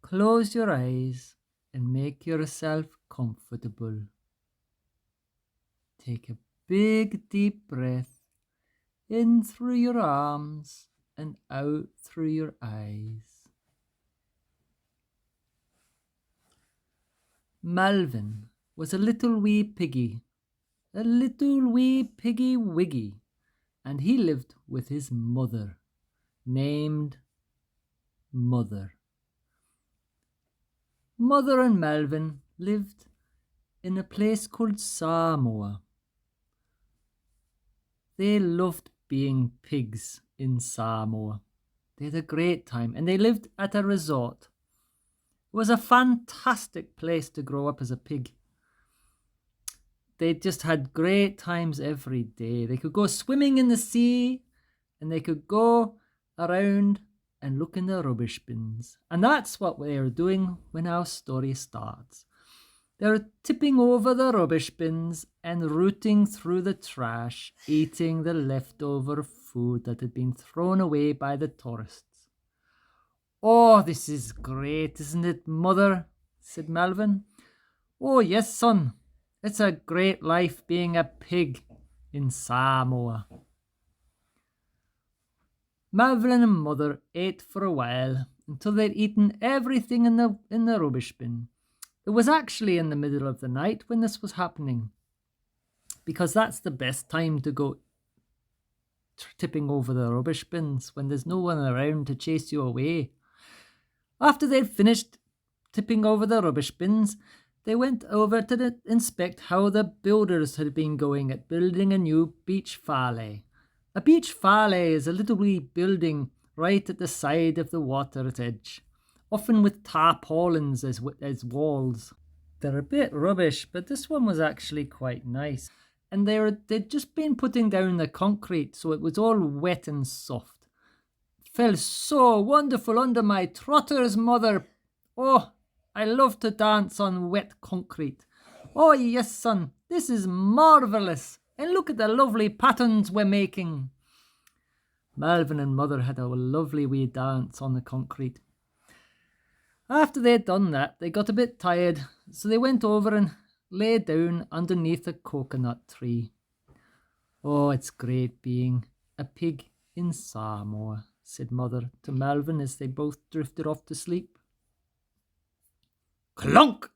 Close your eyes and make yourself comfortable. Take a big deep breath in through your arms and out through your eyes. Melvin was a little wee piggy, a little wee piggy wiggy, and he lived with his mother, named Mother. Mother and Melvin lived in a place called Samoa. They loved being pigs in Samoa. They had a great time, and they lived at a resort. It was a fantastic place to grow up as a pig. They just had great times every day. They could go swimming in the sea, and they could go around and look in the rubbish bins. And that's what they are doing when our story starts. They're tipping over the rubbish bins and rooting through the trash, eating the leftover food that had been thrown away by the tourists. "Oh, this is great, isn't it, Mother?" said Melvin. "Oh, yes, son. It's a great life being a pig in Samoa." Melvin and Mother ate for a while until they'd eaten everything in the rubbish bin. It was actually in the middle of the night when this was happening, because that's the best time to go tipping over the rubbish bins, when there's no one around to chase you away. After they'd finished tipping over the rubbish bins, they went over to inspect how the builders had been going at building a new beach valet. A beach valet is a little wee building right at the side of the water's edge, often with tarpaulins as walls. They're a bit rubbish, but this one was actually quite nice. And they'd just been putting down the concrete, so it was all wet and soft. It felt so wonderful under my trotters, Mother. Oh, I love to dance on wet concrete. Oh, yes, son, this is marvellous. And look at the lovely patterns we're making. Melvin and Mother had a lovely wee dance on the concrete. After they'd done that, they got a bit tired, so they went over and lay down underneath a coconut tree. "Oh, it's great being a pig in Samoa," said Mother to Melvin as they both drifted off to sleep. Clunk!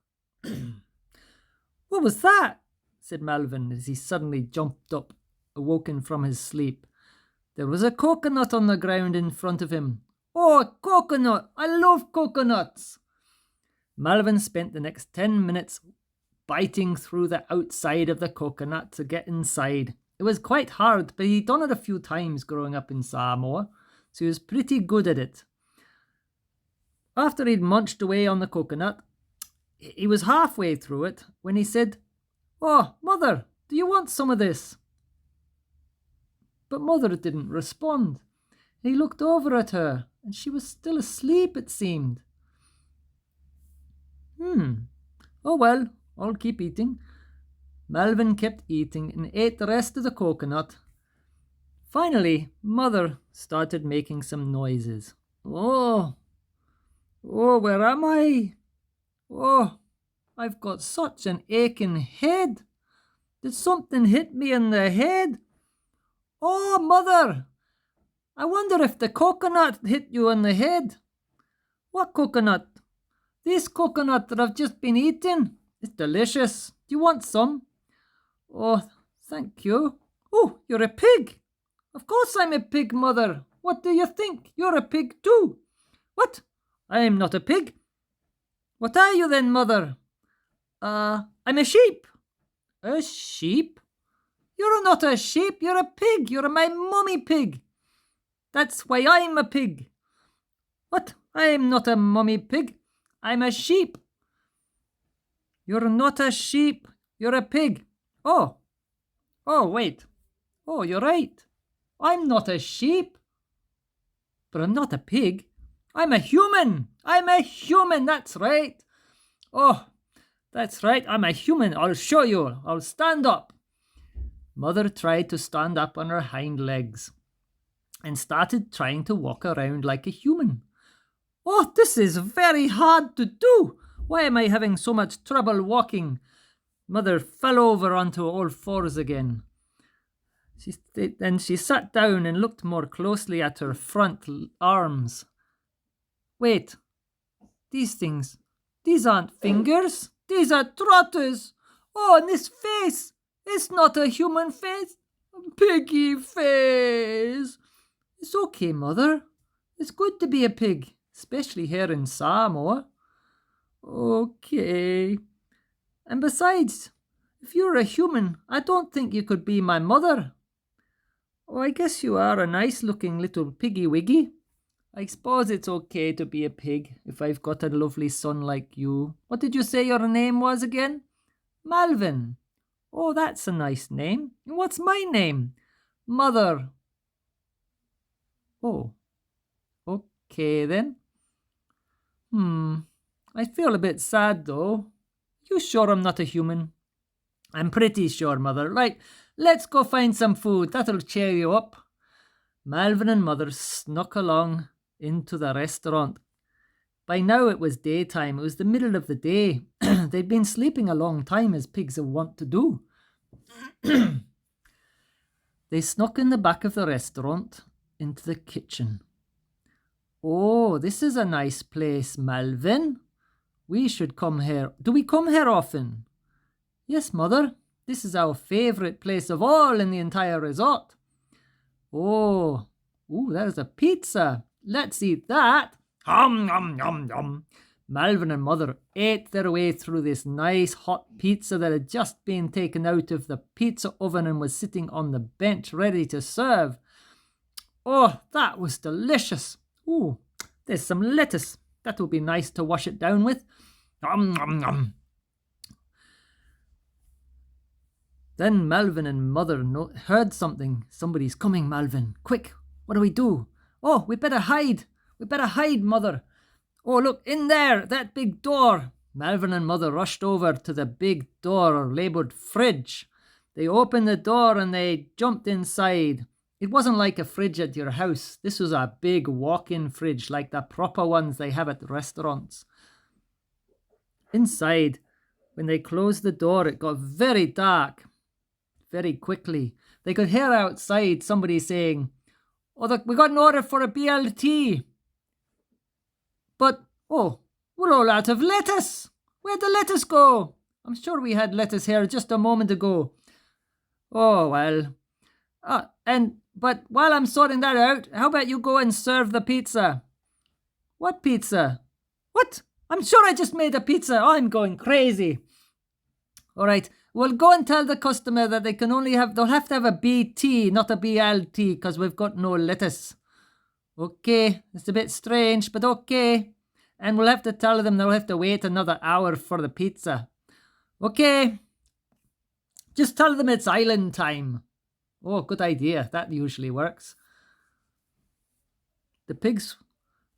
"What was that?" said Melvin as he suddenly jumped up, awoken from his sleep. There was a coconut on the ground in front of him. "Oh, a coconut! I love coconuts!" Melvin spent the next 10 minutes biting through the outside of the coconut to get inside. It was quite hard, but he'd done it a few times growing up in Samoa, so he was pretty good at it. After he'd munched away on the coconut, he was halfway through it when he said, "Oh, Mother, do you want some of this?" But Mother didn't respond. He looked over at her, and she was still asleep, it seemed. Oh well, I'll keep eating." Melvin kept eating and ate the rest of the coconut. Finally, Mother started making some noises. Oh, where am I? Oh, I've got such an aching head. Did something hit me in the head? Oh, Mother, I wonder if the coconut hit you in the head. What coconut? This coconut that I've just been eating. It's delicious. Do you want some? Oh, thank you. Oh, you're a pig. Of course I'm a pig, Mother. What do you think? You're a pig too. What? I am not a pig. What are you then, Mother? I'm a sheep. A sheep? You're not a sheep. You're a pig. You're my mummy pig. That's why I'm a pig. What? I'm not a mummy pig. I'm a sheep. You're not a sheep. You're a pig. Oh, wait. Oh, you're right. I'm not a sheep. But I'm not a pig. I'm a human. I'm a human. That's right. Oh, that's right. I'm a human. I'll show you. I'll stand up. Mother tried to stand up on her hind legs and started trying to walk around like a human. Oh, this is very hard to do. Why am I having so much trouble walking? Mother fell over onto all fours again. Then she sat down and looked more closely at her front arms. Wait, these things, these aren't fingers. These are trotters. Oh, and this face, it's not a human face. Piggy face. It's okay, Mother. It's good to be a pig, especially here in Samoa. Okay. And besides, if you're a human, I don't think you could be my mother. Oh, I guess you are a nice looking little piggy wiggy. I suppose it's okay to be a pig if I've got a lovely son like you. What did you say your name was again? Melvin. Oh, that's a nice name. And what's my name? Mother. Oh, okay then. I feel a bit sad though. You sure I'm not a human? I'm pretty sure, Mother. Right, let's go find some food. That'll cheer you up. Melvin and Mother snuck along into the restaurant. By now it was daytime. It was the middle of the day. They'd been sleeping a long time, as pigs are wont to do. They snuck in the back of the restaurant into the kitchen. Oh, this is a nice place, Melvin. We should come here. Do we come here often? Yes, Mother. This is our favourite place of all in the entire resort. Oh, there's a pizza. Let's eat that. Hum, yum, yum, yum. Melvin and Mother ate their way through this nice hot pizza that had just been taken out of the pizza oven and was sitting on the bench ready to serve. Oh, that was delicious. Ooh, there's some lettuce. That will be nice to wash it down with. Yum, yum, yum. Then Melvin and Mother heard something. Somebody's coming, Melvin. Quick, what do we do? Oh, we better hide. We better hide, Mother. Oh, look, in there, that big door. Melvin and Mother rushed over to the big door labelled fridge. They opened the door and they jumped inside. It wasn't like a fridge at your house. This was a big walk-in fridge, like the proper ones they have at the restaurants. Inside, when they closed the door, it got very dark. Very quickly. They could hear outside somebody saying, "Oh, look, we got an order for a BLT. But, we're all out of lettuce. Where'd the lettuce go? I'm sure we had lettuce here just a moment ago." Oh, well. But while I'm sorting that out, how about you go and serve the pizza? What pizza? What? I'm sure I just made a pizza. Oh, I'm going crazy. All right. Well, go and tell the customer that they'll have to have a BT, not a BLT, because we've got no lettuce. Okay, it's a bit strange, but okay. And we'll have to tell them they'll have to wait another hour for the pizza. Okay. Just tell them it's island time. Oh, good idea. That usually works. The pigs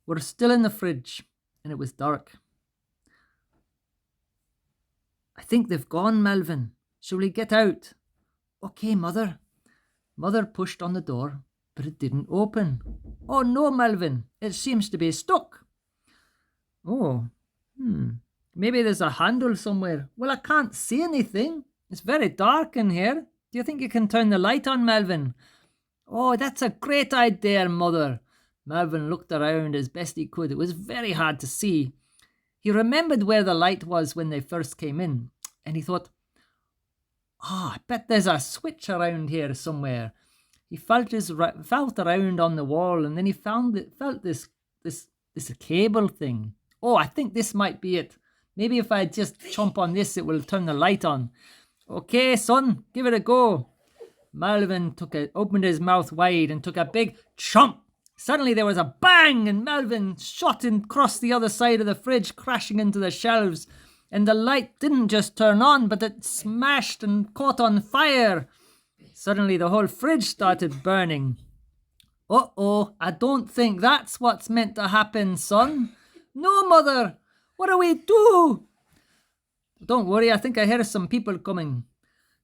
were still in the fridge, and it was dark. I think they've gone, Melvin. Shall we get out? Okay, Mother. Mother pushed on the door, but it didn't open. Oh no, Melvin. It seems to be stuck. Oh, maybe there's a handle somewhere. Well, I can't see anything. It's very dark in here. Do you think you can turn the light on, Melvin? Oh, that's a great idea, Mother. Melvin looked around as best he could. It was very hard to see. He remembered where the light was when they first came in, and he thought, I bet there's a switch around here somewhere. He felt around on the wall, and then he felt this cable thing. Oh, I think this might be it. Maybe if I just chomp on this, it will turn the light on. Okay, son, give it a go. Melvin opened his mouth wide and took a big chomp. Suddenly there was a bang, and Melvin shot across the other side of the fridge, crashing into the shelves. And the light didn't just turn on, but it smashed and caught on fire. Suddenly the whole fridge started burning. Uh-oh, I don't think that's what's meant to happen, son. No, Mother, what do we do? Don't worry, I think I hear some people coming.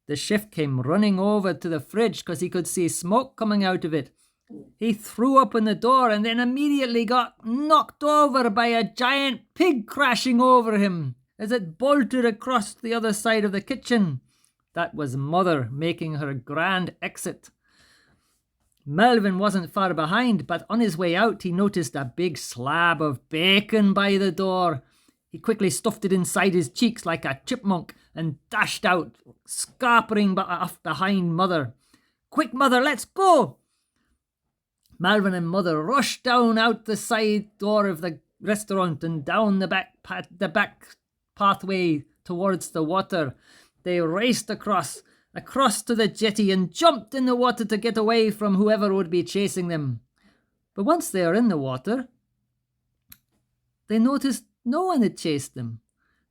The chef came running over to the fridge because he could see smoke coming out of it. He threw open the door and then immediately got knocked over by a giant pig crashing over him as it bolted across the other side of the kitchen. That was Mother making her grand exit. Melvin wasn't far behind, but on his way out he noticed a big slab of bacon by the door. He quickly stuffed it inside his cheeks like a chipmunk and dashed out, scarpering off behind Mother. "Quick, Mother, let's go!" Melvin and Mother rushed down out the side door of the restaurant and down the back pathway towards the water. They raced across to the jetty and jumped in the water to get away from whoever would be chasing them. But once they were in the water, they noticed no one had chased them.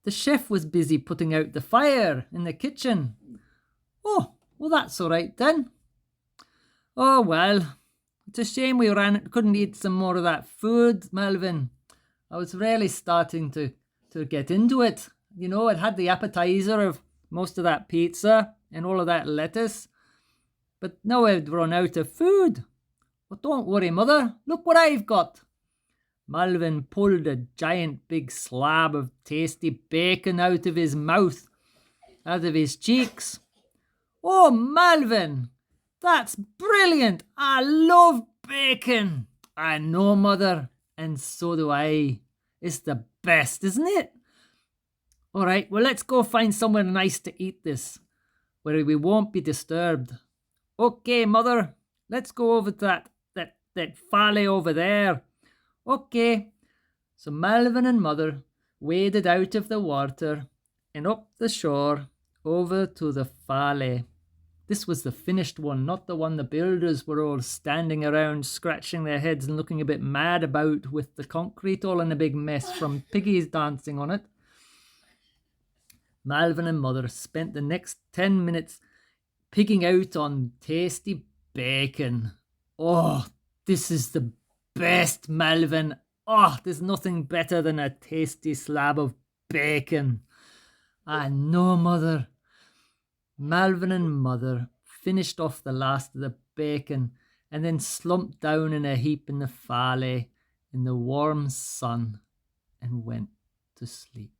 The chef was busy putting out the fire in the kitchen. "Oh, well, that's all right then." "Oh, well, it's a shame we couldn't eat some more of that food, Melvin. I was really starting to get into it. You know, it had the appetizer of most of that pizza and all of that lettuce. But now I've run out of food." "Well, don't worry, Mother. Look what I've got." Melvin pulled a giant big slab of tasty bacon out of his mouth, out of his cheeks. "Oh, Melvin, that's brilliant. I love bacon." "I know, Mother, and so do I. It's the best, isn't it?" "All right, well, let's go find somewhere nice to eat this, where we won't be disturbed." "Okay, Mother, let's go over to that valley over there." "Okay." So Melvin and Mother waded out of the water and up the shore over to the valley. This was the finished one, not the one the builders were all standing around scratching their heads and looking a bit mad about with the concrete all in a big mess from piggies dancing on it. Melvin and Mother spent the next 10 minutes pigging out on tasty bacon. "Oh, this is the best, Melvin. Oh, there's nothing better than a tasty slab of bacon." "I know, Mother." Melvin and Mother finished off the last of the bacon and then slumped down in a heap in the valley in the warm sun and went to sleep.